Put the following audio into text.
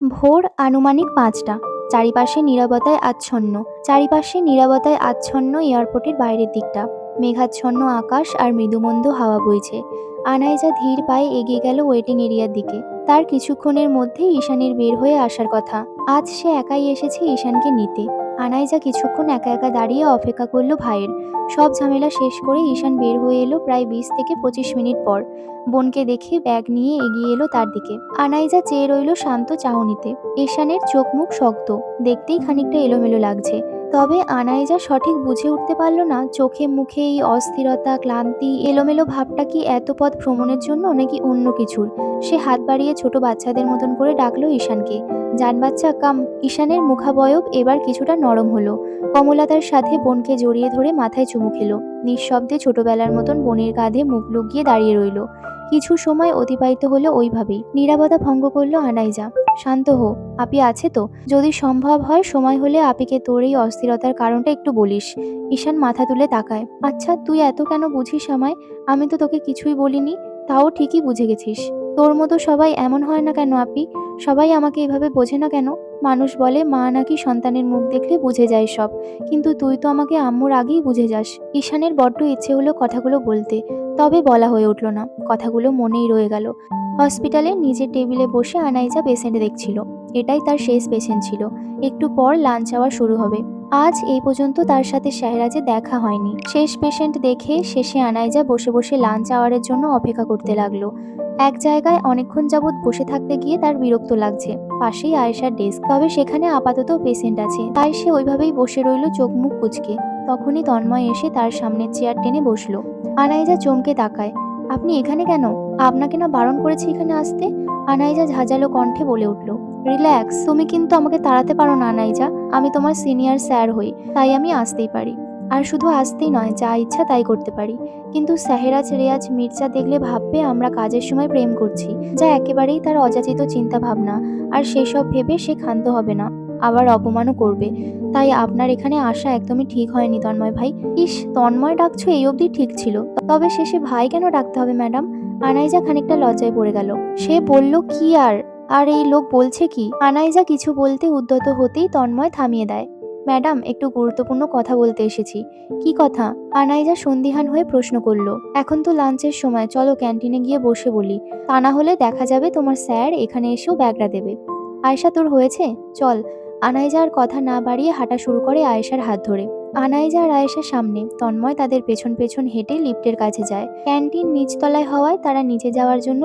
ভোর আনুমানিক ৫টা। চারিপাশে নীরবতায় আচ্ছন্ন এয়ারপোর্টের বাইরের দিকটা। মেঘাচ্ছন্ন আকাশ আর মৃদুমন্দ হাওয়া বইছে। আনাইজা ধীর পায়ে এগিয়ে গেল ওয়েটিং এরিয়ার দিকে। তার কিছুক্ষণের মধ্যেই ঈশানের বের হয়ে আসার কথা। আজ সে একাই এসেছে ঈশানকে নিতে। আনাইজা কিছুক্ষণ একা একা দাঁড়িয়ে অপেক্ষা করলো ভাইয়ের। সব ঝামেলা শেষ করে ঈশান বের হয়ে এলো প্রায় ২০ থেকে ২৫ মিনিট পর। বোনকে দেখে ব্যাগ নিয়ে এগিয়ে এলো তার দিকে। আনাইজা চেয়ে রইল শান্ত চাহনিতে। ঈশানের চোখ মুখ শক্ত, দেখতেই খানিকটা এলোমেলো লাগছে। তবে আনাইজা সঠিক বুঝে উঠতে পারল না চোখে মুখে এই অস্থিরতা, ক্লান্তি, এলোমেলো ভাবটা কি এত পথ ভ্রমণের জন্য নাকি অন্য কিছুর। সে হাত বাড়িয়ে ছোট বাচ্চাদের মতন করে ডাকলো ঈশানকে। জান বাচ্চা কাম। ঈশানের মুখাবয়ব এবার কিছুটা নরম হলো। কমলতার সাথে বোনকে জড়িয়ে ধরে মাথায় চুমু খেলো। নিঃশব্দে ছোটবেলার মতন বোনের কাঁধে মুখ লুকিয়ে দাঁড়িয়ে রইল। কিছু সময় অতিবাহিত হলো ওইভাবেই। নীরবতা ভঙ্গ করলো আনাইজা। শান্ত হো, আপি আছে তো? যদি সম্ভব হয় সময় হলে আপিকে তোর এই অস্থিরতার কারণটা একটু বলিস। ঈশান মাথা তুলে তাকায়। আচ্ছা, তুই এত কেন বুঝিস আমায়? আমি তো তোকে কিছুই বলিনি, তাও ঠিকই বুঝে গেছিস। তোর মতো সবাই এমন হয় না কেন আপি? সবাই আমাকে এভাবে বোঝে না কেন? মানুষ বলে মা নাকি সন্তানের মুখ দেখলে বুঝে যায় সব, কিন্তু তুই তো আমাকে আম্মুর আগেই বুঝে যাস। ঈশানের বড্ড ইচ্ছে হলো কথাগুলো বলতে, তবে বলা হয়ে উঠল না। কথাগুলো মনেই রয়ে গেল। হসপিটালে নিজের টেবিলে বসে আনাইজা পেশেন্ট দেখছিল। এটাই তার শেষ পেশেন্ট ছিল। একটু পর লাঞ্চ আওয়ার শুরু হবে। আজ এই পর্যন্ত তার সাথে শাহরাজে দেখা হয়নি। শেষ পেশেন্ট দেখে শেষে আনাইজা বসে বসে লাঞ্চ আওয়ারের জন্য অপেক্ষা করতে লাগলো। এক জায়গায় অনেকক্ষণ যাবৎ বসে থাকতে গিয়ে তার বিরক্ত লাগছে। পাশেই আয়েশার ডেস্ক, তবে সেখানে আপাতত পেশেন্ট আছে, তাই সে ওইভাবেই বসে রইল চোখ মুখ কুঁচকে। তখনই তন্ময় এসে তার সামনের চেয়ার টেনে বসলো। আনাইজা চমকে তাকায়। আপনি এখানে কেন? আপনাকে না বারণ করেছি এখানে আসতে? আনাইজা ঝাঁঝালো কণ্ঠে বলে উঠল। রিল্যাক্স, তুমি কিন্তু আমাকে তাড়াতে পারো না আনাইজা। আমি তোমার সিনিয়র স্যার হই, তাই আমি আসতেই পারি। আর শুধু আসতেই নয়, যা ইচ্ছা তাই করতে পারি। কিন্তু সাহেরাজ, রেয়াজ, মির্জা দেখলে ভাববে আমরা কাজের সময় প্রেম করছি, যা একেবারেই তার অযাচিত চিন্তা ভাবনা। আর সেসব ভেবে সে ক্ষান্ত হবে না, আবার অপমানও করবে। তাই আপনার এখানে আসা একদমই ঠিক হয়নি তন্ময় ভাই। ইস, তন্ময় ডাকছো এই অবধি ঠিক ছিল, তবে শেষে ভাই কেন ডাকতে হবে ম্যাডাম? আনাইজা খানিকটা লজ্জায় পড়ে গেল। সে বলল কি আর এই লোক বলছে কি? আনাইজা কিছু বলতে উদ্যত হতেই তন্ময় থামিয়ে দেয়। ম্যাডাম, একটু গুরুত্বপূর্ণ কথা বলতে এসেছি। কি কথা? আনাইজা সন্দিহান হয়ে প্রশ্ন করল। এখন তো লাঞ্চের সময়, চলো ক্যান্টিনে গিয়ে বসে বলি। তা না হলে দেখা যাবে তোমার স্যার এখানে এসেও ব্যাগটা দেবে। আয়েশা, তোর হয়েছে? চল। আনাইজা আর কথা না বাড়িয়ে হাঁটা শুরু করে আয়েশার হাত ধরে। আনাইজা আর আয়েশার সামনে, তন্ময় তাদের পেছন পেছন হেঁটে লিফটের কাছে যায়। ক্যান্টিন নিচতলায় হওয়ায় তারা নিচে যাওয়ার জন্য